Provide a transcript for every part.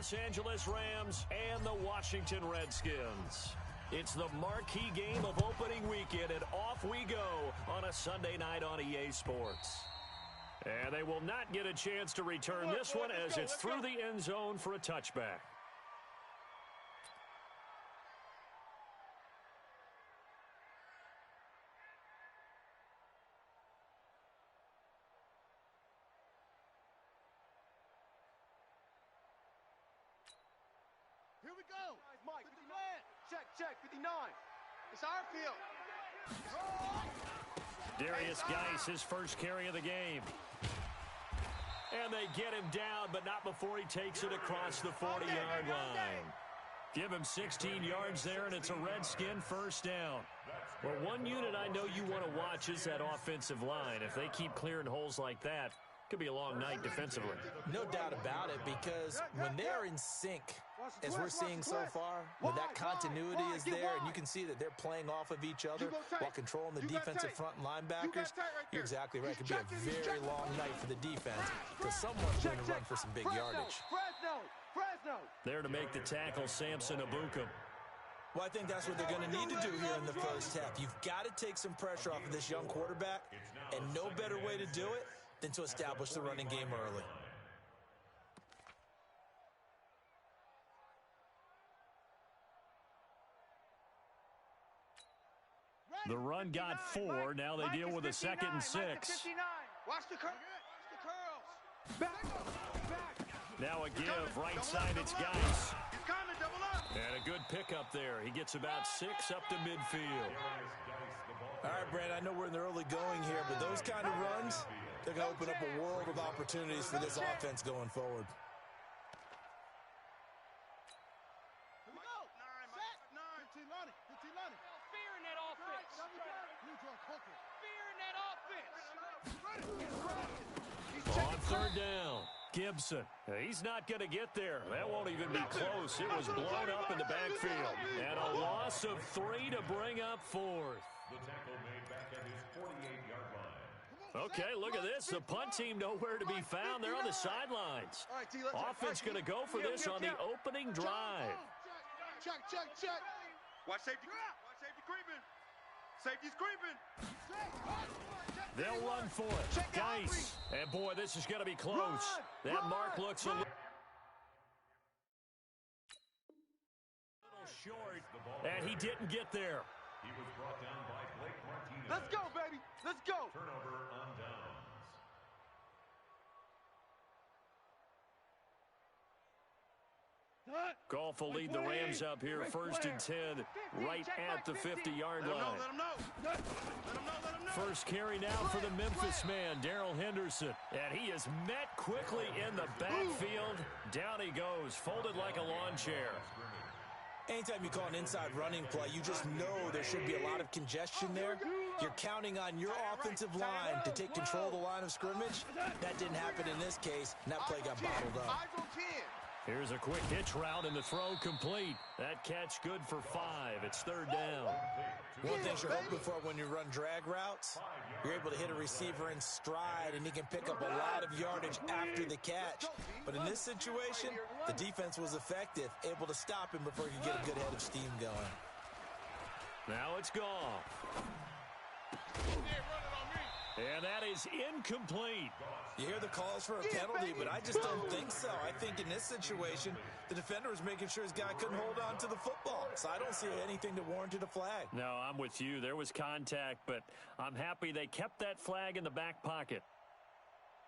Los Angeles Rams and the Washington Redskins. It's the marquee game of opening weekend, and off we go on a Sunday night on EA Sports. And they will not get a chance to return this one as it's through the end zone for a touchback. Here we go. Mike, 59. Check, 59. It's our field. Darius Geis, his first carry of the game. And they get him down, but not before he takes it across the 40-yard line. Give him 16 yards there, and it's a Redskin first down. Well, one unit I know you want to watch is that offensive line. If they keep clearing holes like that, could be a long night defensively. No doubt about it, because when they're in sync, as we're seeing so far, when that continuity is there and you can see that they're playing off of each other while controlling the defensive front linebackers, you're exactly right. It could be a very long night for the defense because someone's going to run for some big yardage. Fresno. There to make the tackle, Samson Abukum. Well, I think that's what they're going to need to do here in the first half. You've got to take some pressure off of this young quarterback, and no better way to do it than to establish the running game early. The run got 4. Now they deal with a 2nd and 6. Watch the curls. Back. Now a give. Right side, it's Geis. And a good pickup there. He gets about 6 up to midfield. All right, Brad, I know we're in the early going here, but those kind of runs, they're going to open up a world of opportunities for this offense going forward. Here we go. 15 Lonnie. Fear in that offense. Fear in that offense. On third down, Gibson. He's not going to get there. That won't even be close. It was blown up in the backfield. And a loss of 3 to bring up 4th. The tackle made back at his 48-yard line. Okay, look at this. The punt team nowhere to be found. They're on the sidelines. Offense going to go for this on the opening drive. Check. Watch safety creeping. Safety's creeping. They'll run for it. Geis. And, boy, this is going to be close. That mark looks a little short, and he didn't get there. He was brought down by Blake Martinez. Let's go, baby. Let's go. Turnover on downs. Goff will lead the Rams up here, 1st and 10, right at the 50-yard line. Let him know. First carry now for the Memphis man, Darrell Henderson. And he is met quickly in the backfield. Down he goes, folded like a lawn chair. Anytime you call an inside running play, you just know there should be a lot of congestion there. You're counting on your offensive line to take control of the line of scrimmage. That didn't happen in this case, and that play got bottled up. Here's a quick hitch route, and the throw complete. That catch good for 5. It's 3rd down. One thing you're hoping for when you run drag routes, you're able to hit a receiver in stride, and he can pick up a lot of yardage after the catch. But in this situation, the defense was effective, able to stop him before he could get a good head of steam going. Now it's Goff. And that is incomplete. You hear the calls for a penalty, but I just don't think so. I think in this situation, the defender was making sure his guy couldn't hold on to the football. So I don't see anything that warranted a flag. No, I'm with you. There was contact, but I'm happy they kept that flag in the back pocket.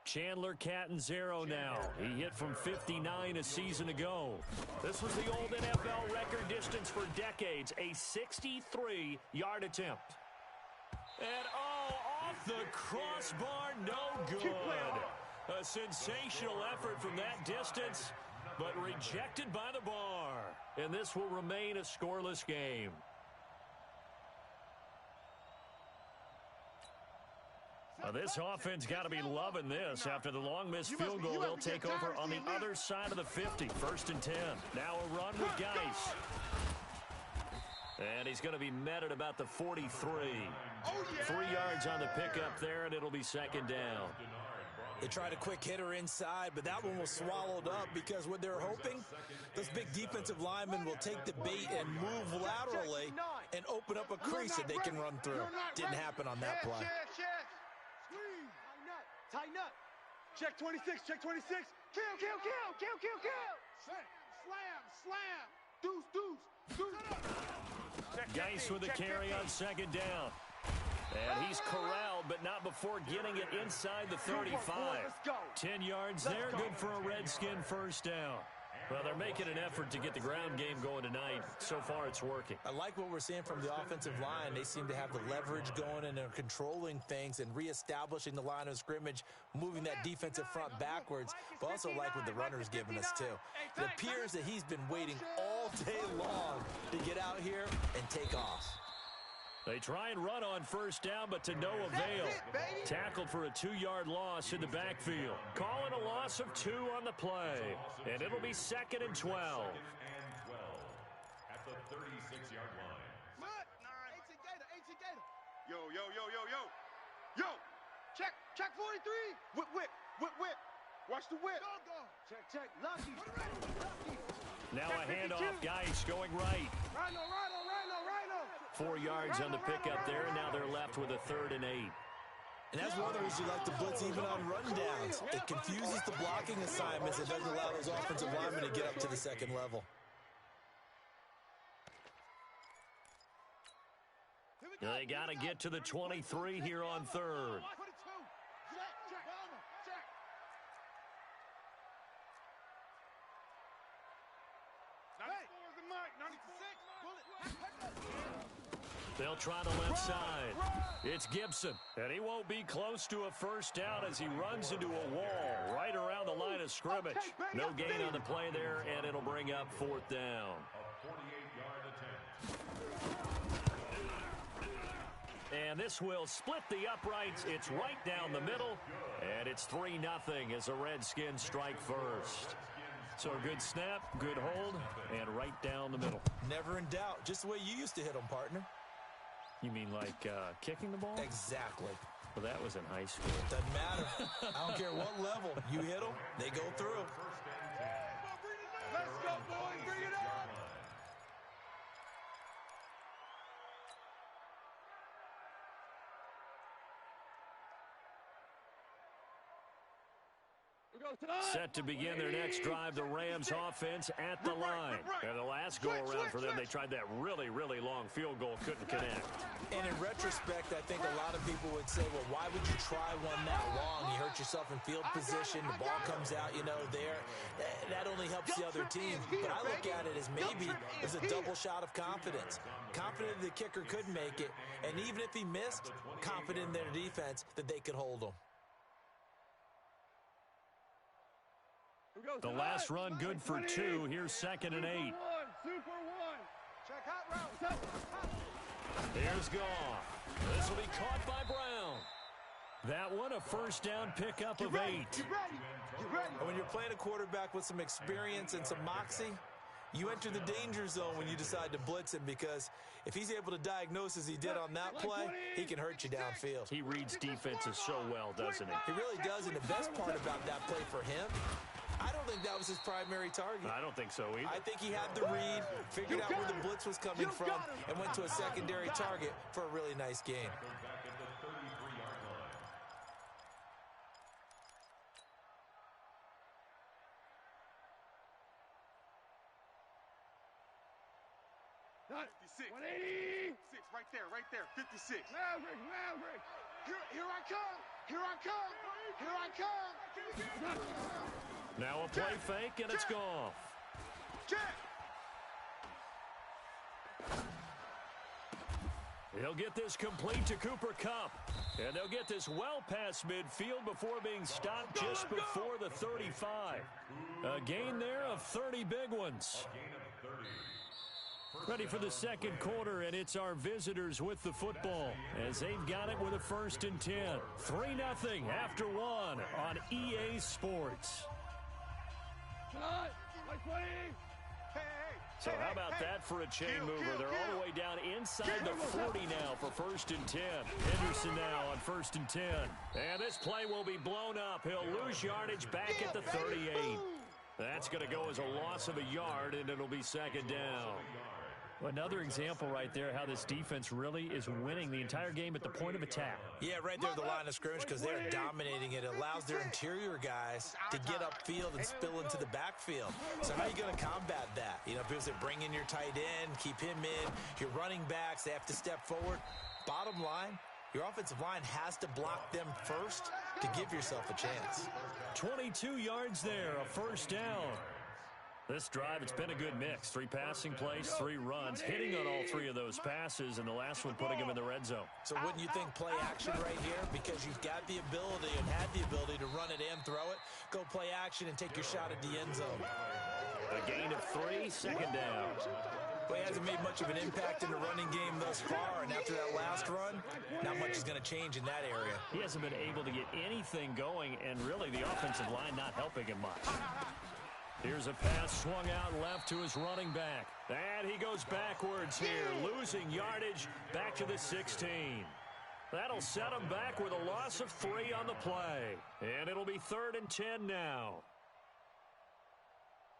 Chandler Catanzaro now. He hit from 59 a season ago. This was the old NFL record distance for decades, a 63-yard attempt. And, off the crossbar, no good. A sensational effort from that distance, but rejected by the bar. And this will remain a scoreless game. This offense got to be loving this. After the long missed field goal, they'll take over on the other side of the 50. 1st and 10. Now a run with Geis. And he's going to be met at about the 43. 3 yards on the pickup there, and it'll be 2nd down. They tried a quick hitter inside, but that one was swallowed up because what they're hoping, those big defensive linemen will take the bait and move laterally and open up a crease that they can run through. Didn't happen on that play. Squeeze. Tighten up. Check 26. Check 26. Kill. Slam. Deuce. Geis with the carry on second down. And he's corralled, but not before getting it inside the 35. 10 yards there, good for a Redskin first down. Well, they're making an effort to get the ground game going tonight. So far, it's working. I like what we're seeing from the offensive line. They seem to have the leverage going, and they're controlling things and reestablishing the line of scrimmage, moving that defensive front backwards, but also like what the runner's giving us, too. It appears that he's been waiting all day long to get out here and take off. They try and run on first down, but to no avail. Tackled for a 2-yard loss in the backfield. Calling a loss of 2 on the play. And it'll be 2nd and 12. At the 36-yard line. Yo. Check 43. Whip. Watch the whip. Check. Lucky. Now a handoff. Geis going right. Rhino. 4 yards on the pickup there. Now they're left with a 3rd and 8. And that's one of the reasons you like to blitz even on rundowns. It confuses the blocking assignments. It doesn't allow those offensive linemen to get up to the second level. They got to get to the 23 here on 3rd. They'll try the left side. It's Gibson, and he won't be close to a first down as he runs into a wall right around the line of scrimmage. No gain on the play there, and it'll bring up 4th down. A 48-yard attempt. And this will split the uprights. It's right down the middle, and it's 3-0 as the Redskins strike first. So good snap, good hold, and right down the middle. Never in doubt. Just the way you used to hit them, partner. You mean like kicking the ball? Exactly. Well, that was in high school. Doesn't matter. I don't care what level. You hit them, they go through. Let's go, boys. Bring it up. Set to begin their next drive, the Rams offense at the line. And the last go-around for them, they tried that really, really long field goal, couldn't connect. And in retrospect, I think a lot of people would say, well, why would you try one that long? You hurt yourself in field position, the ball comes out, there. That only helps the other team. But I look at it as maybe it's a double shot of confidence. Confident the kicker could make it, and even if he missed, confident in their defense that they could hold him. The last run good for 2. Here's 2nd and 8. Super 1. Check hot route. Here's Goff. This will be caught by Brown. That one a first down pickup of 8. Get ready. When you're playing a quarterback with some experience and some moxie, you enter the danger zone when you decide to blitz him, because if he's able to diagnose as he did on that play, he can hurt you downfield. He reads defenses so well, doesn't he? He really does, and the best part about that play for him, I don't think that was his primary target. I don't think so either. I think he had the read, figured out where the blitz was coming from, and went to a secondary target for a really nice game. Back at the 33-yard line. Not 56. 180. 6 right there. 56. Maverick. Here I come. Now a play fake, and it's Goff. Check. He'll get this complete to Cooper Kupp. And they'll get this well past midfield before being stopped just before the 35. A gain there of 30 big ones. Ready for the second quarter, and it's our visitors with the football as they've got it with a 1st and 10. 3-0 after 1 on EA Sports. So how about that for a chain mover? They're all the way down inside the 40 now for 1st and 10. Henderson now on 1st and 10. And this play will be blown up. He'll lose yardage back at the 38. That's going to go as a loss of a yard, and it'll be 2nd down. Another example right there how this defense really is winning the entire game at the point of attack. Yeah, right there at the line of scrimmage because they're dominating it. It allows their interior guys to get upfield and spill into the backfield. So how are you going to combat that? You know, because they bring in your tight end, keep him in. Your running backs, they have to step forward. Bottom line, your offensive line has to block them first to give yourself a chance. 22 yards there, a 1st down. This drive, it's been a good mix. 3 passing plays, 3 runs, hitting on all 3 of those passes, and the last one putting him in the red zone. So wouldn't you think play action right here? Because you've got the ability and had the ability to run it and throw it. Go play action and take your shot at the end zone. A gain of 3, 2nd down. Well, he hasn't made much of an impact in the running game thus far, and after that last run, not much is going to change in that area. He hasn't been able to get anything going, and really the offensive line not helping him much. Here's a pass swung out left to his running back. And he goes backwards here, losing yardage back to the 16. That'll set him back with a loss of 3 on the play. And it'll be 3rd and 10 now.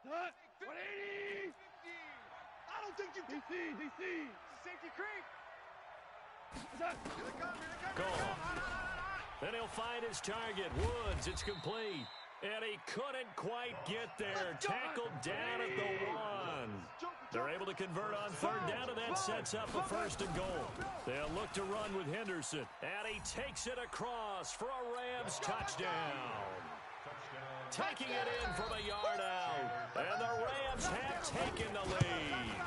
180! I don't think you can. DC! Safety creep! Gone. Then he'll find his target. Woods, it's complete. And he couldn't quite get there. Tackled down at the 1. They're able to convert on 3rd down, and that sets up a 1st and goal. They'll look to run with Henderson. And he takes it across for a Rams touchdown. Taking it in from a yard out. And the Rams have taken the lead.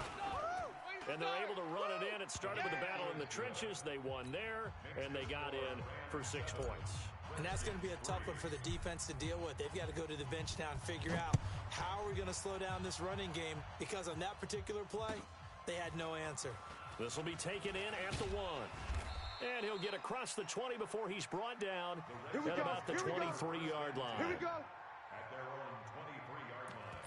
And they're able to run it in. It started with a battle in the trenches. They won there, and they got in for 6 points. And that's going to be a tough one for the defense to deal with. They've got to go to the bench now and figure out how are we going to slow down this running game, because on that particular play, they had no answer. This will be taken in at the 1. And he'll get across the 20 before he's brought down at about the 23-yard line. Here we go. At their own 23-yard line.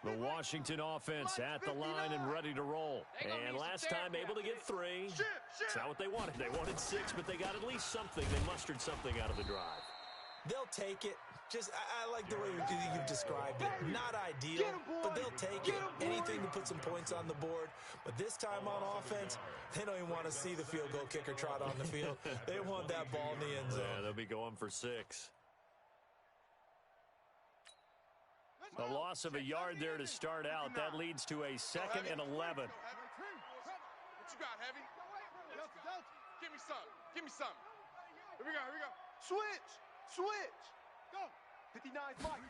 The Washington offense at the line and ready to roll. And last time able to get 3. It's not what they wanted. They wanted 6, but they got at least something. They mustered something out of the drive. They'll take it. I like the way you've described it. Not ideal, but they'll take it. Anything to put some points on the board. But this time on offense, they don't even want to see the field goal kicker trot on the field. They want that ball in the end zone. Yeah, they'll be going for 6. A loss of a yard there to start out. That leads to a 2nd and 11. What you got, Heavy? Give me some. Give me some. Here we go. Switch. Go. 59's Mike.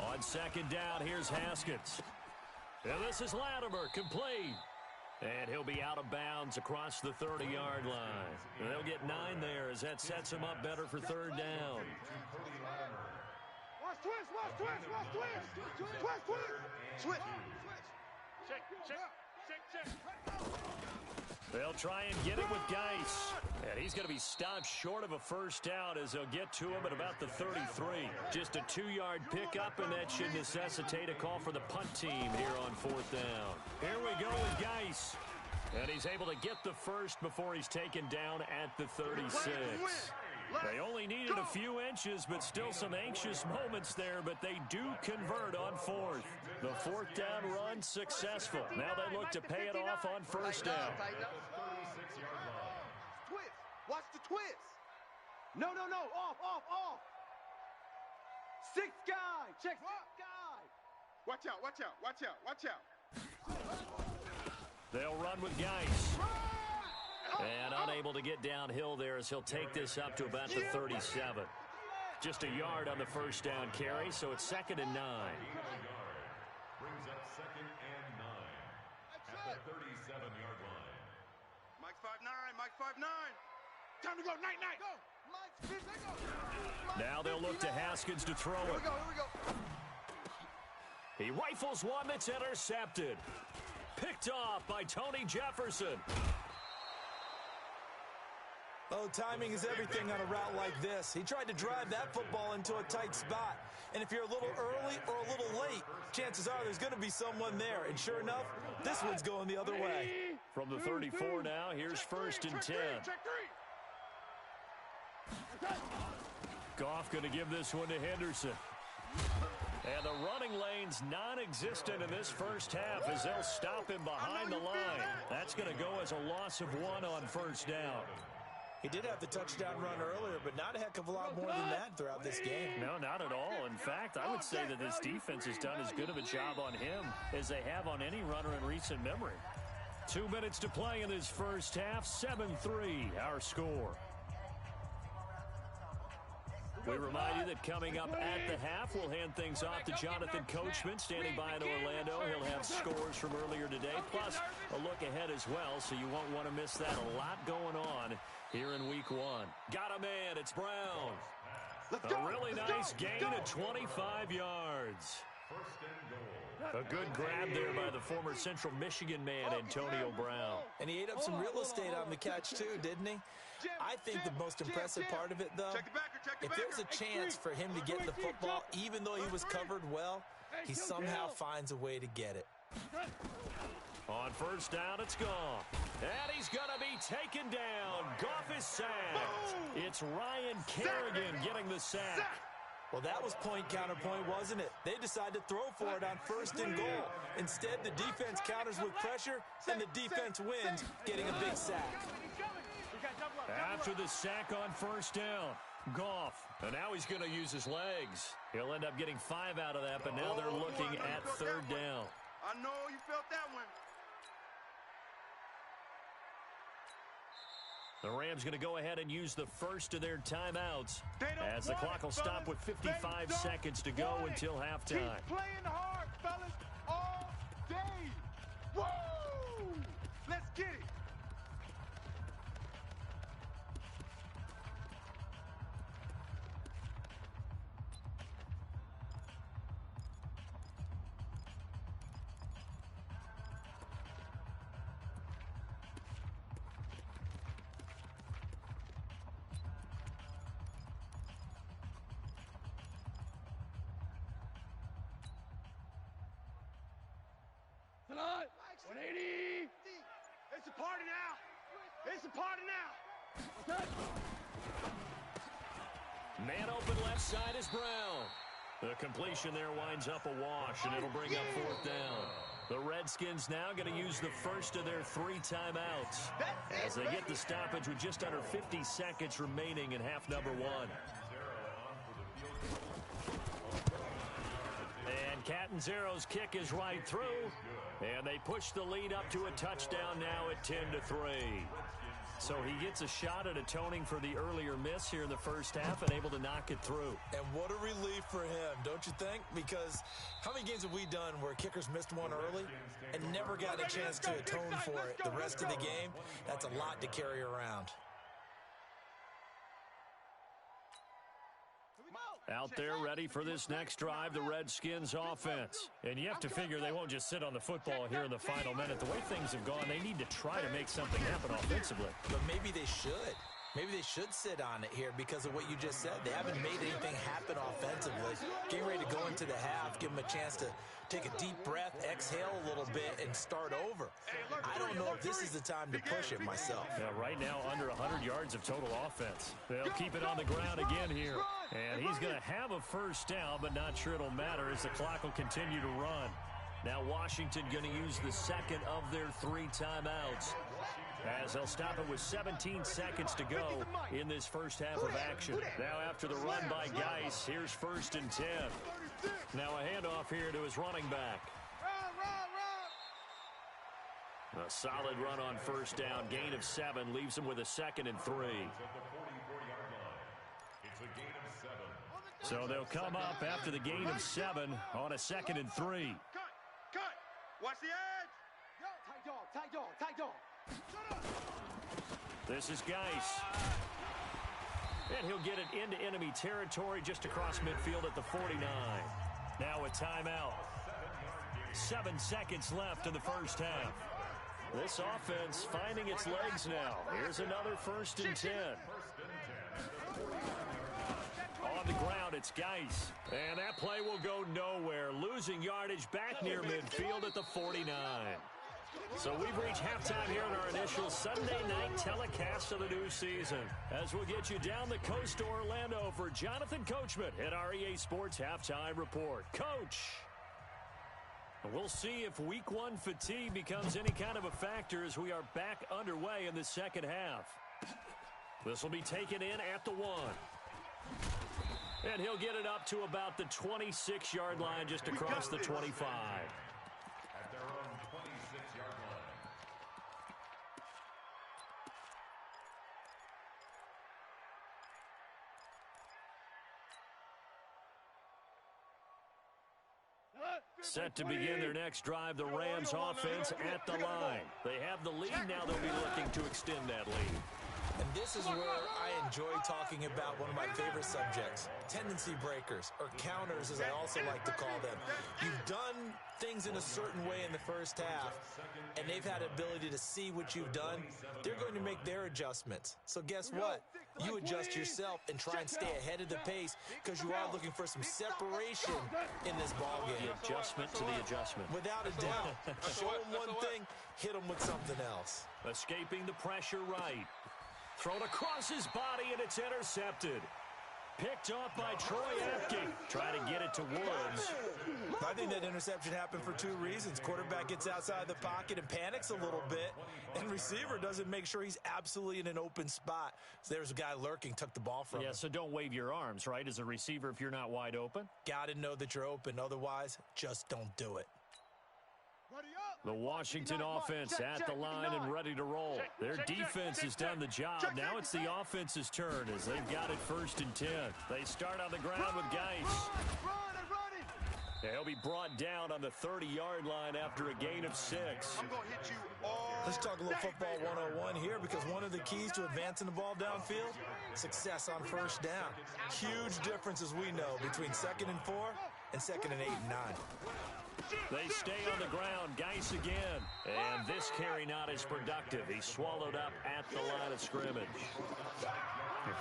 On 2nd down, here's Haskins. And this is Latimer, complete. And he'll be out of bounds across the 30-yard line. And they'll get 9 there as that sets him up better for 3rd down. Watch twist. Check. They'll try and get it with Geis. And he's going to be stopped short of a 1st down as they'll get to him at about the 33. Just a 2-yard pickup, and that should necessitate a call for the punt team here on 4th down. Here we go with Geis. And he's able to get the 1st before he's taken down at the 36. They only needed a few inches, but still some anxious moments there, but they do convert on 4th. The 4th down run successful. Now they look to pay it off on 1st down. Twist. Watch the twist. No. Off. 6th guy. Check 6th guy. Watch out. They'll run with Geis. And unable to get downhill there as he'll take this up to about the 37. Just a yard on the 1st down carry, so it's 2nd and 9. Brings up 2nd and 9 at the 37-yard line. Mike's 5'9". Time to go. Night. Go. Now they'll look to Haskins to throw it. Here we go. He rifles one that's intercepted. Picked off by Tony Jefferson. A Oh, timing is everything on a route like this. He tried to drive that football into a tight spot. And if you're a little early or a little late, chances are there's going to be someone there. And sure enough, this one's going the other way. From the 34 now, here's first and 10. Goff going to give this one to Henderson. And the running lane's non-existent in this first half as they'll stop him behind the line. That's going to go as a loss of 1 on first down. He did have the touchdown run earlier, but not a heck of a lot more than that throughout this game. No, not at all. In fact, I would say that this defense has done as good of a job on him as they have on any runner in recent memory. 2 minutes to play in this first half. 7-3, our score. We remind you that coming up at the half, we'll hand things off to Jonathan Coachman, standing by in Orlando. He'll have scores from earlier today, plus a look ahead as well, so you won't want to miss that. A lot going on here in Week 1. Got a man, it's Brown. A really nice gain of 25 yards. A good grab there by the former Central Michigan man, Antonio Brown. And he ate up some real estate on the catch, too, didn't he? I think the most impressive part of it, though, if there's a chance for him to get the football, even though he was covered well, he somehow finds a way to get it. On first down, it's Goff. And he's going to be taken down. Goff is sacked. It's Ryan Kerrigan getting the sack. Well, that was point counterpoint, wasn't it? They decided to throw for it on first and goal. Instead, the defense counters with pressure, and the defense wins, getting a big sack. After the sack on first down, Goff. And now he's going to use his legs. He'll end up getting 5 out of that, but now they're looking at third down. I know you felt that one. The Rams going to go ahead and use the first of their timeouts as the clock will stop with 55 seconds to go until halftime. Keep playing hard, fellas, all day. Woo! Let's get it. Tonight, 180. It's a party now. It's a party now. Man open left side is Brown. The completion there winds up a wash, and it'll bring up fourth down. The Redskins now going to use the first of their 3 timeouts as they get the stoppage with just under 50 seconds remaining in half number 1. And Catanzaro's kick is right through, and they push the lead up to a touchdown now at 10-3. So he gets a shot at atoning for the earlier miss here in the first half and able to knock it through. And what a relief for him, don't you think? Because how many games have we done where kickers missed one early and never got a chance to atone for it the rest of the game? That's a lot to carry around. Out there ready for this next drive, the Redskins offense. And you have to figure they won't just sit on the football here in the final minute. The way things have gone, they need to try to make something happen offensively. But maybe they should. Maybe they should sit on it here because of what you just said. They haven't made anything happen offensively. Getting ready to go into the half, give them a chance to take a deep breath, exhale a little bit, and start over. I don't know if this is the time to push it myself. Yeah, right now under 100 yards of total offense. They'll keep it on the ground again here. And he's going to have a first down, but not sure it'll matter as the clock will continue to run. Now Washington going to use the second of their 3 timeouts as they'll stop it with 17 seconds to go in this first half of action. Now after the run by Geis, here's first and 10. Now a handoff here to his running back. A solid run on first down, gain of 7, leaves him with a 2nd and 3. So they'll come up after the gain of 7 on a 2nd and 3. Cut! Watch the edge! Tight dog. This is Geis. And he'll get it into enemy territory just across midfield at the 49. Now a timeout. 7 seconds left in the first half. This offense finding its legs now. Here's another first and 10. the ground. It's Geis. And that play will go nowhere. Losing yardage back near midfield at the 49. So we've reached halftime here in our initial Sunday night telecast of the new season. As we'll get you down the coast to Orlando for Jonathan Coachman at our EA Sports Halftime Report. Coach! We'll see if week one fatigue becomes any kind of a factor as we are back underway in the second half. This will be taken in at the 1. And he'll get it up to about the 26-yard line just across the 25. At their own 26-yard line. Set to begin their next drive, the Rams offense at the line. They have the lead, now they'll be looking to extend that lead. And this is where I enjoy talking about one of my favorite subjects, tendency breakers, or counters as I also like to call them. You've done things in a certain way in the first half, and they've had the ability to see what you've done. They're going to make their adjustments. So guess what? You adjust yourself and try and stay ahead of the pace because you are looking for some separation in this ballgame. The adjustment to the adjustment. Without a doubt. Show them one thing, hit them with something else. Escaping the pressure right. Thrown across his body, and it's intercepted. Picked off by Troy Apke. Trying to get it to Woods. I think that interception happened for two reasons. Quarterback gets outside the pocket and panics a little bit, and receiver doesn't make sure he's absolutely in an open spot. So there's a guy lurking, took the ball from him. Yeah, so don't wave your arms, right, as a receiver if you're not wide open? Got to know that you're open. Otherwise, just don't do it. The Washington offense at the line and ready to roll. Their defense has done the job. Now it's the offense's turn as they've got it 1st and 10. They start on the ground with Geis. He'll be brought down on the 30-yard line after a gain of 6. I'm going to hit you all. Let's talk a little football 101 here because one of the keys to advancing the ball downfield, success on first down. Huge difference, as we know, between 2nd and 4 and 2nd and 8 and 9. They stay on the ground. Geis again. And this carry not as productive. He's swallowed up at the line of scrimmage.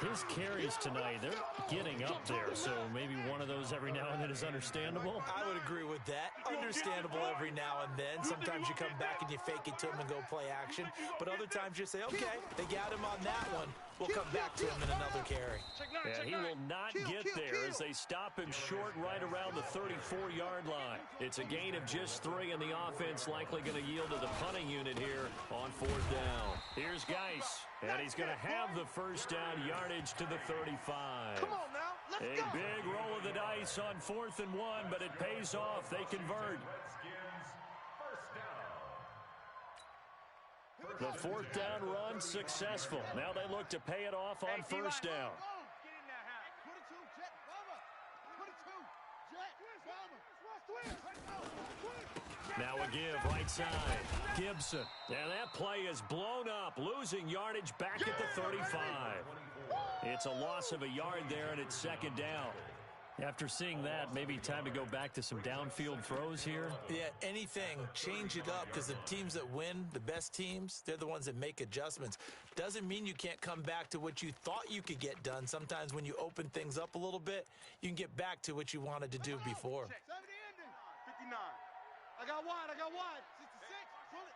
His carries tonight, they're getting up there, so maybe one of those every now and then is understandable. I would agree with that. Understandable every now and then. Sometimes you come back and you fake it to him and go play action. But other times you say, okay, they got him on that one. We'll come back to him in another carry. And he will not get there as they stop him short right around the 34-yard line. It's a gain of just 3, and the offense likely going to yield to the punting unit here on 4th down. Here's Geis, and he's going to have the first down yardage to the 35. Come on now, let's go. A big roll of the dice on 4th and 1, but it pays off. They convert. The 4th down run successful. Now they look to pay it off on 1st down. Now a give right side. Gibson. And that play is blown up, losing yardage back at the 35. It's a loss of a yard there, and it's 2nd down. After seeing that, maybe time to go back to some downfield throws here. Yeah, anything. Change it up because the teams that win, the best teams, they're the ones that make adjustments. Doesn't mean you can't come back to what you thought you could get done. Sometimes when you open things up a little bit, you can get back to what you wanted to do before. 59. I got wide. 66. Pull it.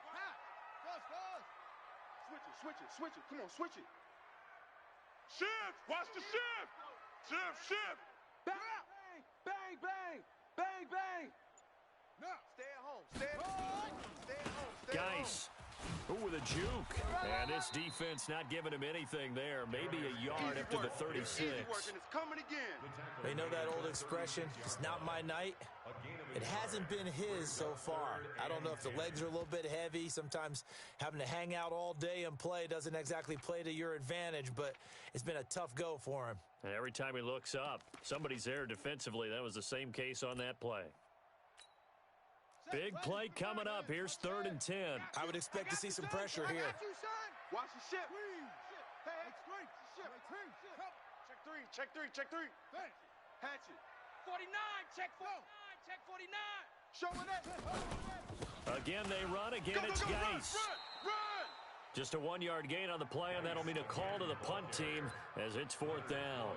Switch it. Come on, switch it. Shift. Watch the shift. Shift. Bang. No. Stay at home. Stay at home. Geis. With a juke. And this defense not giving him anything there. Maybe a yard up to the 36. Easy work, and it's coming again. They know that old expression, it's not my night. It hasn't been his so far. I don't know if the legs are a little bit heavy. Sometimes having to hang out all day and play doesn't exactly play to your advantage, but it's been a tough go for him. And every time he looks up, somebody's there defensively. That was the same case on that play. Big play coming up. Here's 3rd and 10. I would expect to see some pressure here. Watch the ship. Check three. Hatch it. 49, check 49. Showing it. Again, they run. Again, it's Geis. Run. Just a 1-yard gain on the play, and that'll mean a call to the punt team as it's 4th down.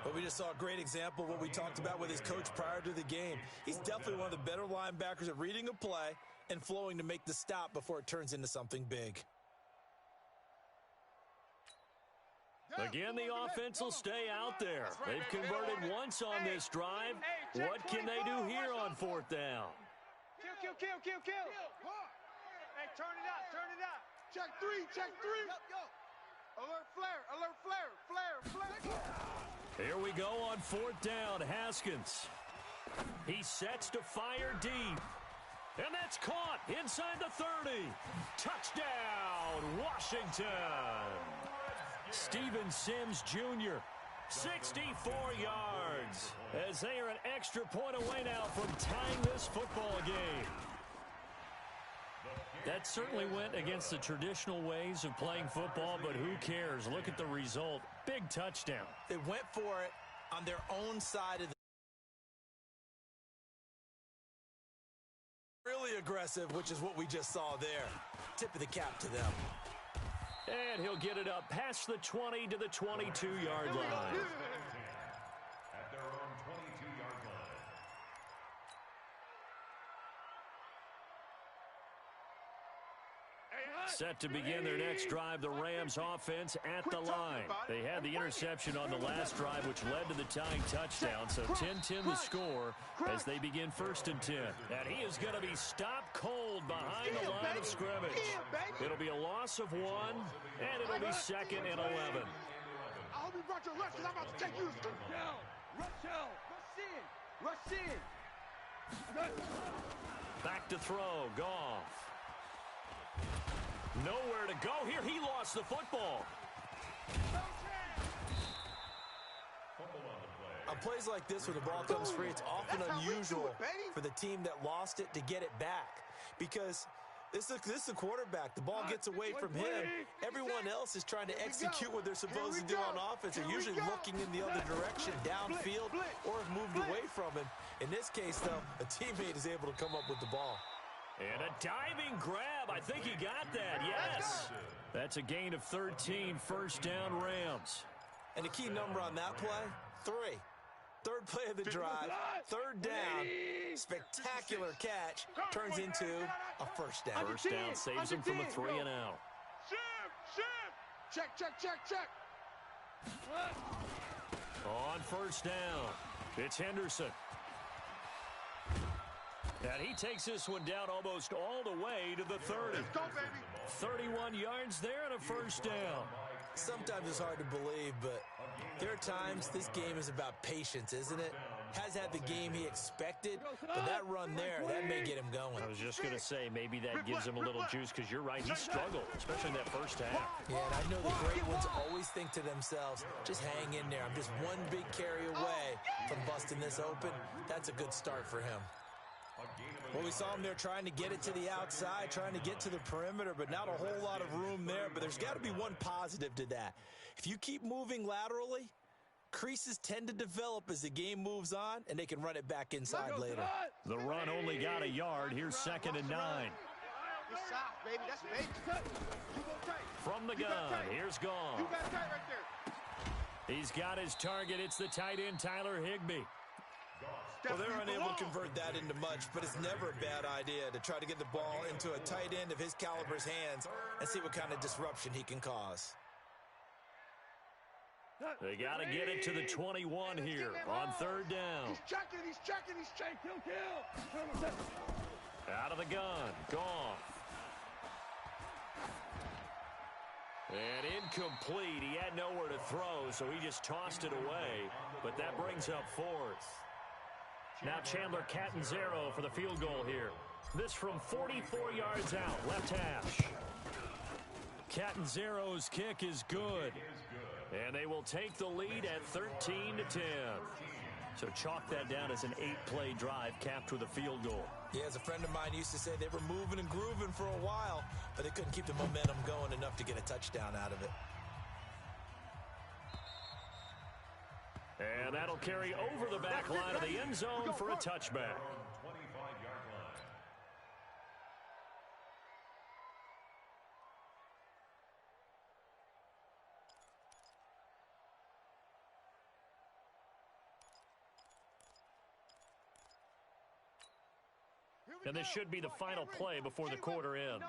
Well, we just saw a great example of what we talked about with his coach prior to the game. He's definitely one of the better linebackers at reading a play and flowing to make the stop before it turns into something big. Again, the offense will stay out there. They've converted once on this drive. What can they do here on fourth down? Kill. Hey, turn it out. Check three. Alert flare. Here we go on fourth down. Haskins. He sets to fire deep. And that's caught inside the 30. Touchdown, Washington. Steven Sims Jr., 64 yards, as they are an extra point away now from tying this football game. That certainly went against the traditional ways of playing football, but who cares? Look at the result. Big touchdown. They went for it on their own side of the really aggressive, which is what we just saw there. Tip of the cap to them. And he'll get it up past the 20 to the 22-yard line. At their own 22-yard line. Set to begin their next drive, the Rams offense at the line. They had the interception on the last drive, which led to the tying touchdown. So 10-10 the score as they begin 1st and 10. And he is going to be stopped cold behind the line of scrimmage. It'll be a loss of 1, and it'll be 2nd and 11. I hope you brought your rush, because I'm about to take you. Rush in. Back to throw, Goff. Nowhere to go here. He lost the football. On plays like this where the ball comes free, it's often unusual for the team that lost it to get it back. Because this is a quarterback. The ball gets away from him. Everyone else is trying to execute what they're supposed to do on offense. They're usually looking in the other direction, downfield, or have moved away from him. In this case, though, a teammate is able to come up with the ball. And a diving grab. I think he got that. Yes. That's a gain of 13. 1st down, Rams. And the key number on that play, 3. Third play of the drive, 3rd down, spectacular catch, turns into a 1st down. 1st down saves him from a 3 and out. Check. On 1st down, it's Henderson. And he takes this one down almost all the way to the 30. Let's go, baby. 31 yards there and a 1st down. Sometimes it's hard to believe, but there are times this game is about patience, isn't it? Has had the game he expected, but that run there, that may get him going. I was just going to say, maybe that gives him a little juice, because you're right, he struggled, especially in that 1st half. Yeah, and I know the great ones always think to themselves, just hang in there. I'm just one big carry away from busting this open. That's a good start for him. Well, we saw him there trying to get it to the outside, trying to get to the perimeter, but not a whole lot of room there. But there's got to be one positive to that. If you keep moving laterally, creases tend to develop as the game moves on, and they can run it back inside later. The run only got a yard. Here's 2nd and 9. From the gun, here's Goff. He's got his target. It's the tight end, Tyler Higbee. Well, they're unable to convert that into much, but it's never a bad idea to try to get the ball into a tight end of his caliber's hands and see what kind of disruption he can cause. They got to get it to the 21 here on 3rd down. He's checking. Kill. Out of the gun, Goff. And incomplete. He had nowhere to throw, so he just tossed it away. But that brings up 4th. Now Chandler Catanzaro for the field goal here. This from 44 yards out, left hash. Catanzaro's kick is good. And they will take the lead at 13-10. So chalk that down as an 8-play drive capped with a field goal. Yeah, as a friend of mine used to say, they were moving and grooving for a while, but they couldn't keep the momentum going enough to get a touchdown out of it. And that'll carry over the back line of the end zone for a touchback. And this should be the final play before the quarter ends.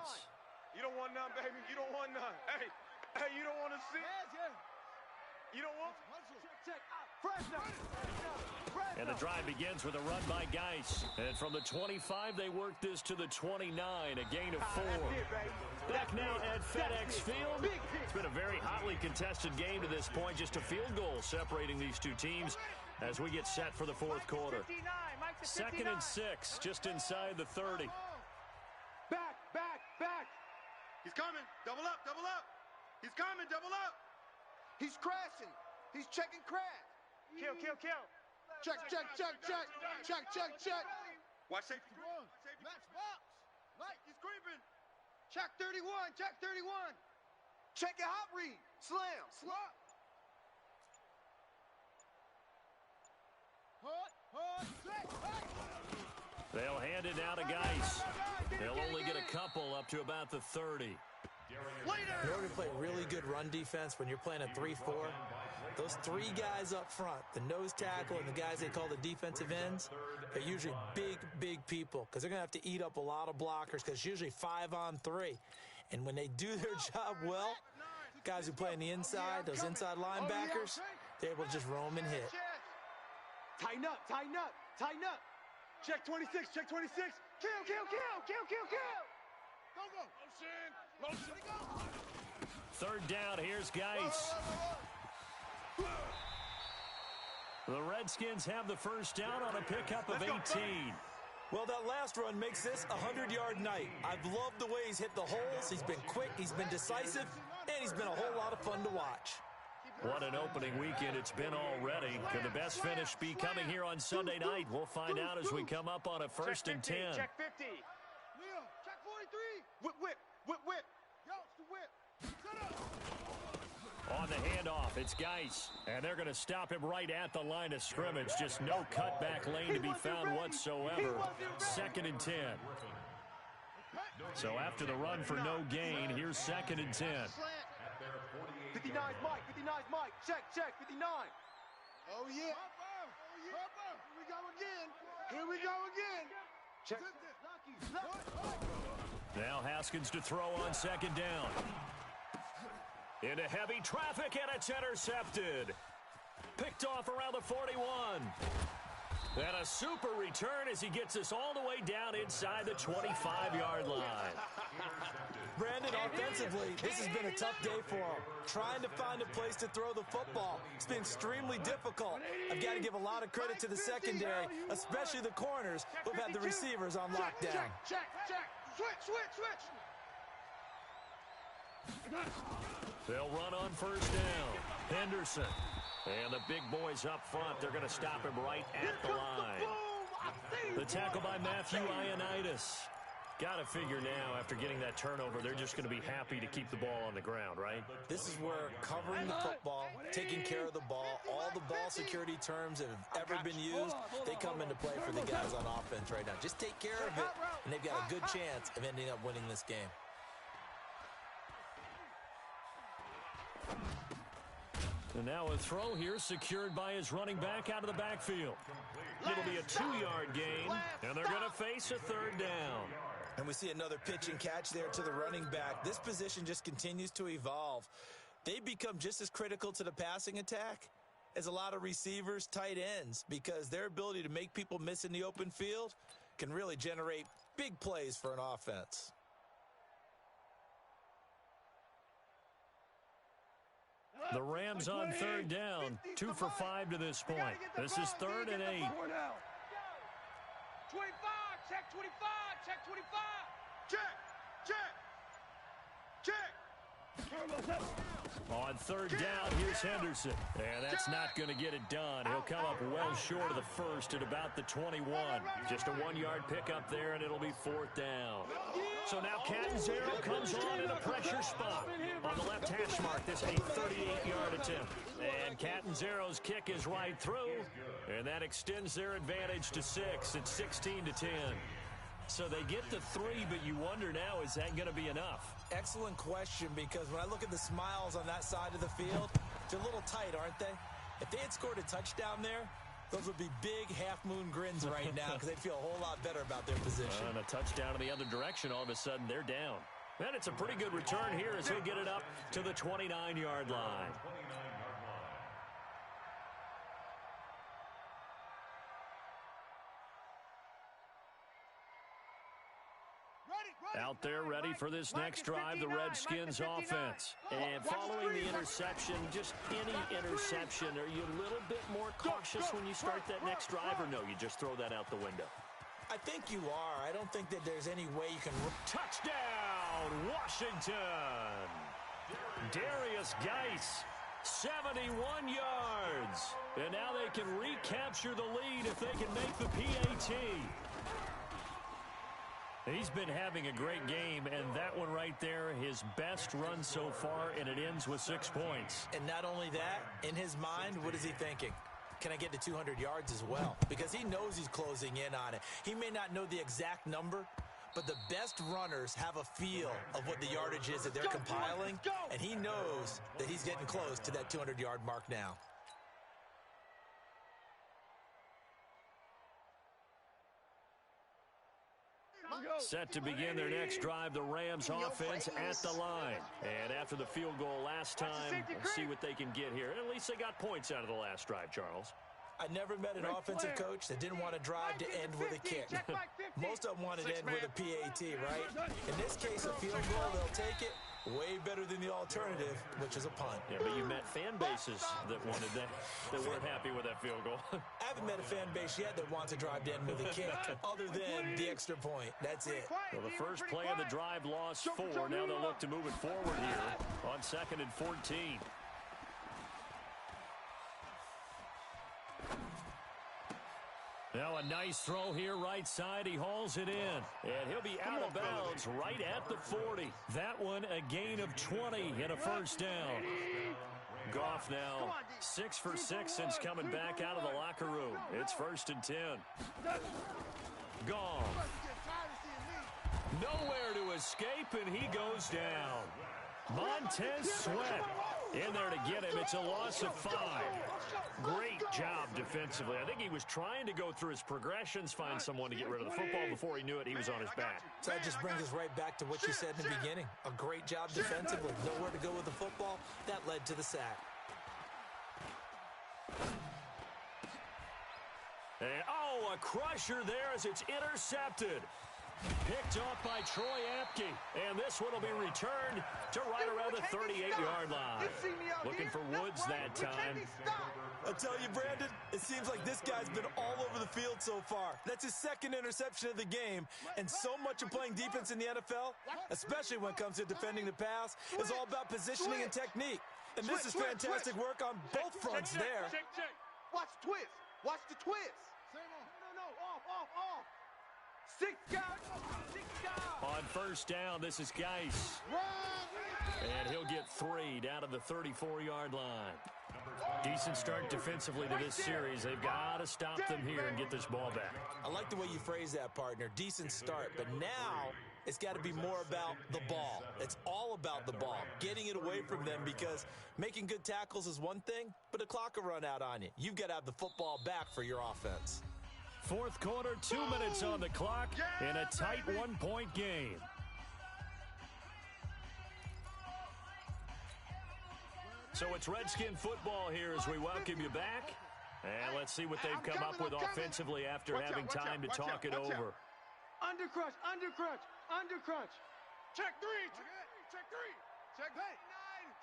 You don't want none, baby. You don't want none. Hey, you don't want to see? You don't want? And the drive begins with a run by Geis. And from the 25, they work this to the 29, a gain of 4. Back now at FedEx Field. It's been a very hotly contested game to this point. Just a field goal separating these two teams as we get set for the fourth quarter. 2nd and 6, just inside the 30. Back. He's coming. Double up. He's coming. Double up. He's crashing. He's checking crash. Kill. Check. Watch safety. Max box. Mike, he's creeping. Check 31. Check your hot read. Slam. They'll hand it down to Geis. They'll only get a couple up to about the 30. In order to play really good run defense when you're playing a 3-4, those 3 guys up front, the nose tackle and the guys they call the defensive ends, they're usually big people because they're going to have to eat up a lot of blockers because it's usually 5 on 3. And when they do their job well, guys who play on the inside, those inside linebackers, they're able to just roam and hit. Tighten up. Check 26. Kill. Motion. Third down, here's Geis. The Redskins have the first down on a pickup of 18. Well, that last run makes this a 100-yard night. I've loved the way he's hit the holes. He's been quick, he's been decisive, and he's been a whole lot of fun to watch. What an opening weekend it's been already. Could the best finish be coming here on Sunday night? We'll find out as we come up on a 1st and 10. Check 50. Leo, check 43. Whip. Yo, it's the whip. Set up. On the handoff, it's Geis. And they're going to stop him right at the line of scrimmage. Just no cutback lane to be found whatsoever. 2nd and 10. So after the run for no gain, here's 2nd and 10. 59's Mike. Check. 59. Oh, yeah. Here we go again. Check. Now Haskins to throw on 2nd down. Into heavy traffic, and it's intercepted. Picked off around the 41. And a super return as he gets us all the way down inside the 25-yard line. Brandon, offensively, this has been a tough day for him. Trying to find a place to throw the football. It's been extremely difficult. I've got to give a lot of credit to the secondary, especially the corners who've had the receivers on lockdown. Check. Switch. They'll run on 1st down. Henderson. And the big boys up front, they're going to stop him right at the line. The tackle by Matthew Ioannidis. Got to figure now, after getting that turnover, they're just going to be happy to keep the ball on the ground, right? This is where covering the football, taking care of the ball, all the ball security terms that have ever been used, they come into play for the guys on offense right now. Just take care of it, and they've got a good chance of ending up winning this game. And now a throw here secured by his running back out of the backfield. It'll be a 2-yard gain, and they're going to face a 3rd down. And we see another pitch and catch there to the running back. This position just continues to evolve. They become just as critical to the passing attack as a lot of receivers, tight ends, because their ability to make people miss in the open field can really generate big plays for an offense. The Rams on 3rd down, 2 for 5 to this point. This is 3rd and 8. 25, check 25, check 25. Check. On 3rd down, here's Henderson. And that's not going to get it done. He'll come up well short of the first at about the 21. Just a 1-yard pickup there, and it'll be 4th down. So now Catanzaro comes on in a pressure spot on the left hash mark. This is a 38-yard attempt. And Catanzaro's kick is right through, and that extends their advantage to 6. It's 16-10. So they get the 3, but you wonder now, is that going to be enough? Excellent question, because when I look at the smiles on that side of the field, they're a little tight, aren't they? If they had scored a touchdown there, Those would be big half-moon grins right now because they'd feel a whole lot better about their position. And a touchdown in the other direction, all of a sudden they're down. And it's a pretty good return here as he'll get it up to the 29-yard line. Out there ready for this next drive, the Redskins offense. And following the interception, just any interception, are you a little bit more cautious when you start that next drive, or no, you just throw that out the window? I think you are. I don't think that there's any way you can... Touchdown, Washington! Darius Geis, 71 yards. And now they can recapture the lead if they can make the PAT. He's been having a great game, and that one right there, his best run so far, and it ends with 6 points. And not only that, in his mind, what is he thinking? Can I get to 200 yards as well? Because he knows he's closing in on it. He may not know the exact number, but the best runners have a feel of what the yardage is that they're compiling, and he knows that he's getting close to that 200-yard mark now. Set to begin their next drive, the Rams offense at the line. And after the field goal last time, let's see what they can get here. At least they got points out of the last drive, Charles. I never met an offensive coach that didn't want to drive to end with a kick. Most of them want to end with a PAT, right? In this case, a field goal, they'll take it. Way better than the alternative, which is a punt. Yeah, but you met fan bases that wanted that weren't happy with that field goal. I haven't met a fan base yet that wants to drive to end with a kick, other than the extra point. That's it. Well, the first play of the drive lost 4. Now they'll look to move it forward here on 2nd and 14. Now a nice throw here right side. He hauls it in. And he'll be out of bounds right at the 40. That one a gain of 20 and a first down. Goff now 6 for 6 since coming back out of the locker room. It's 1st and 10. Goff. Nowhere to escape, and he goes down. Montez Sweat in there to get him. It's a loss of 5. Great job defensively. I think he was trying to go through his progressions, find someone to get rid of the football. Before he knew it, he was on his back. So that just brings us right back to what you said in the beginning. A great job defensively. Nowhere to go with the football. That led to the sack. And, a crusher there as it's intercepted. Picked off by Troy Apke. And this one will be returned to right around the 38-yard line. Looking for Woods that time. I'll tell you, Brandon, it seems like this guy's been all over the field so far. That's his 2nd interception of the game. And so much of playing defense in the NFL, especially when it comes to defending the pass, is all about positioning and technique. And this is fantastic work on both fronts there. Watch the twist. Watch the twist. No, off. 6 guys. On first down, this is Geis. And he'll get 3 down to the 34-yard line. Decent start defensively to this series. They've got to stop them here and get this ball back. I like the way you phrase that, partner. Decent start. But now it's got to be more about the ball. It's all about the ball. Getting it away from them, because making good tackles is one thing, but the clock will run out on you. You've got to have the football back for your offense. 4th quarter, 2 minutes on the clock in a tight 1-point game. So it's Redskin football here as we welcome you back. And let's see what they've come up with offensively after having time to talk it over. Undercrunch. Check 3.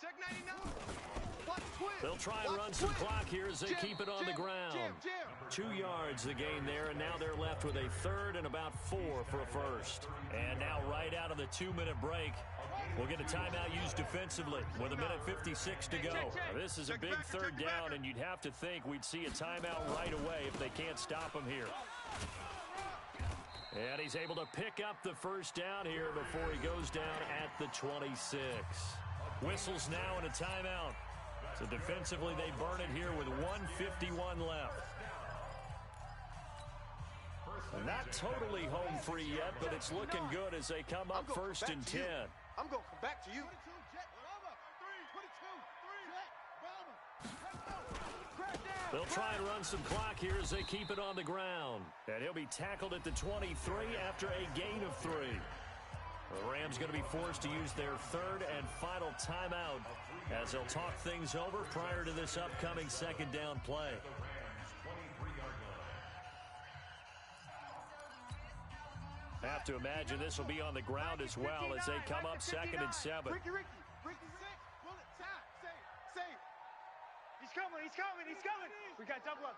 Check 99. They'll try and run some clock here as they keep it on the ground. 2 yards the gain there, and now they're left with a 3rd and about 4 for a first. And now right out of the 2-minute break, we'll get a timeout used defensively with 1:56 to go. Now, this is a big 3rd down, and you'd have to think we'd see a timeout right away if they can't stop him here. And he's able to pick up the first down here before he goes down at the 26. Whistles now and a timeout. So defensively, they burn it here with 1:51 left. Not totally home free yet, but it's looking good as they come up 1st and 10. I'm going to come back to you. The They'll try and run some clock here as they keep it on the ground. And he'll be tackled at the 23 after a gain of 3. The Rams going to be forced to use their third and final timeout as they'll talk things over prior to this upcoming second down play. Have to imagine this will be on the ground as well as they come up 2nd and 7. Ricky, pull it, safe. He's coming. We got double up.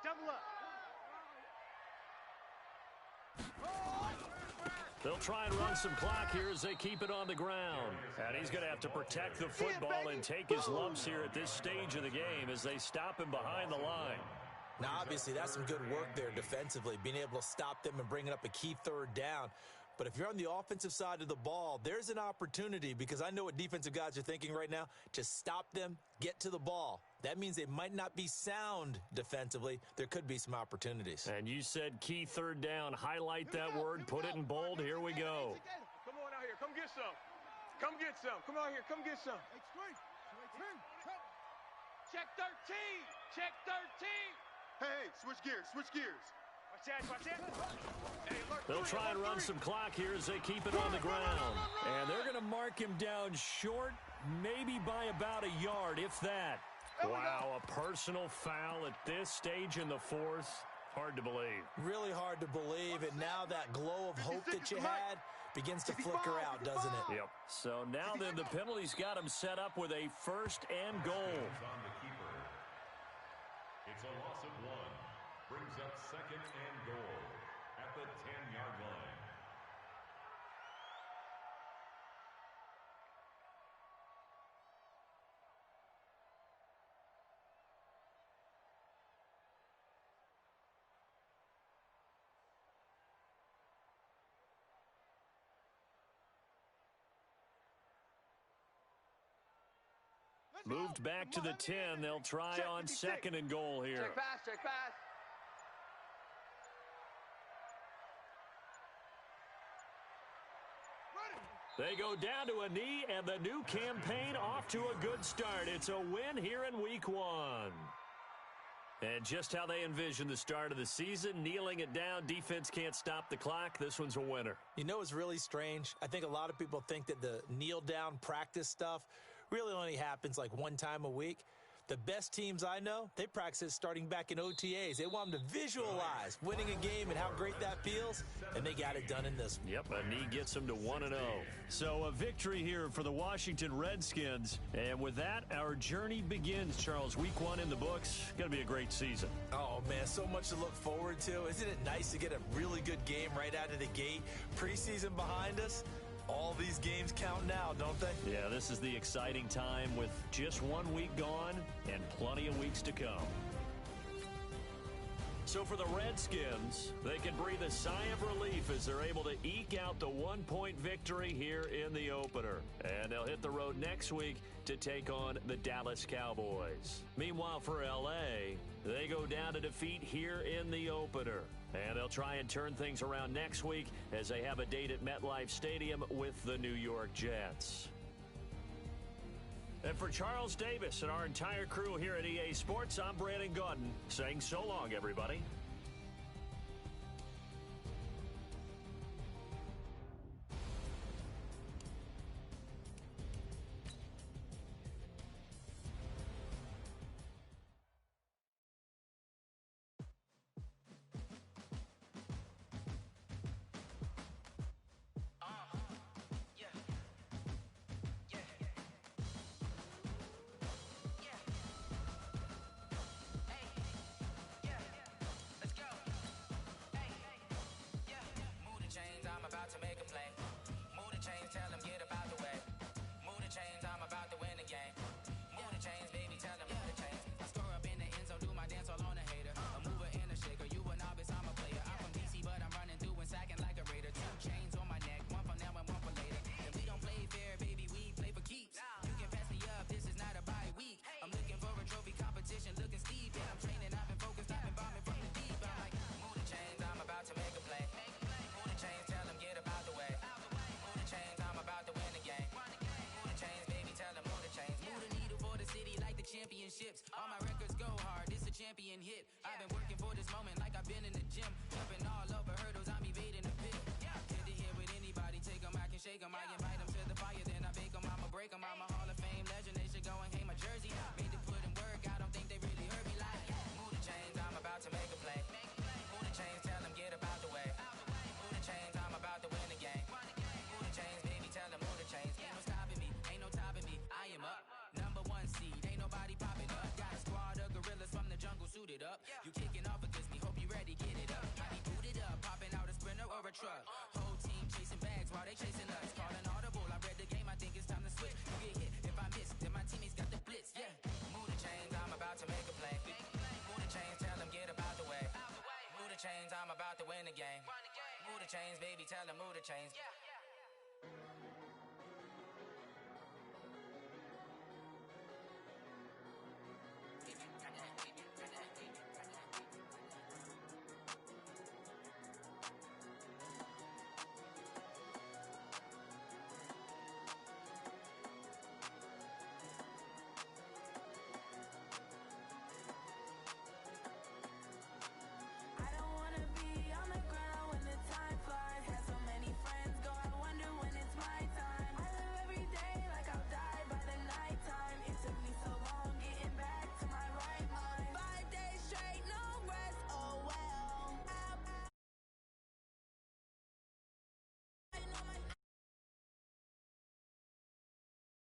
They'll try and run some clock here as they keep it on the ground. And he's going to have to protect the football and take his lumps here at this stage of the game as they stop him behind the line. Now, obviously, that's some good work there defensively, being able to stop them and bringing up a key third down. But if you're on the offensive side of the ball, there's an opportunity, because I know what defensive guys are thinking right now, to stop them, get to the ball. That means they might not be sound defensively. There could be some opportunities. And you said key third down. Highlight that word. Put it in bold. Here we go. Come on out here. Come get some. Come out here. Come get some. Check 13. Check 13. Hey, switch gears. Watch that. Hey, They'll try and run some clock here as they keep it on the ground. And they're going to mark him down short, maybe by about a yard, if that. Wow, a personal foul at this stage in the fourth. Hard to believe. Really hard to believe, and now that glow of hope that you had begins to flicker out, doesn't it? Yep. So now then the penalty's got him set up with a 1st and goal. On the keeper. It's a loss of 1. Brings up 2nd and goal at the 10-yard line. Moved back to the 10. They'll try on 2nd and goal here. Check pass. They go down to a knee, and the new campaign off to a good start. It's a win here in week 1. And just how they envision the start of the season, kneeling it down, defense can't stop the clock. This one's a winner. You know what's really strange? I think a lot of people think that the kneel-down practice stuff really only happens like one time a week. The best teams I know, they practice it starting back in OTAs. They want them to visualize winning a game and how great that feels, and they got it done in this one. Yep, a knee gets them to 1-0. So a victory here for the Washington Redskins. And with that, our journey begins, Charles. Week 1 in the books. Going to be a great season. Oh, man, so much to look forward to. Isn't it nice to get a really good game right out of the gate? Preseason behind us. All these games count now, don't they? Yeah, this is the exciting time with just 1 week gone and plenty of weeks to come. So for the Redskins, they can breathe a sigh of relief as they're able to eke out the 1-point victory here in the opener. And they'll hit the road next week to take on the Dallas Cowboys. Meanwhile, for L.A., they go down to defeat here in the opener. And they'll try and turn things around next week as they have a date at MetLife Stadium with the New York Jets. And for Charles Davis and our entire crew here at EA Sports, I'm Brandon Gaudin saying so long, everybody. moment like I've been in the gym. Jumping all over hurdles, I'm evading the pit. Get to here with anybody, take them, I can shake them. I invite them to the fire, then I bake them. I'ma break them. I'm a Hall of Fame legend, they should go and hang my jersey. Made to put in work, I don't think they really heard me like. Move the chains, I'm about to make a play. Move the chains, tell them get up out the way. Move the chains, I'm about to win the game. Move the chains, baby, tell them move the chains. Ain't no stopping me, ain't no topping me. I am up, number one seed, ain't nobody popping up. Got a squad of gorillas from the jungle suited up. You kicking off against me, hope you ready, get it up. I be booted up, popping out a Sprinter or a truck. Whole team chasing bags while they chasing us. Calling audible, I read the game, I think it's time to switch. You get hit, if I miss, then my teammates got the blitz, yeah. Move the chains, I'm about to make a play. Move the chains, tell them get up out the way. Move the chains, I'm about to win the game. Move the chains, baby, tell them move the chains.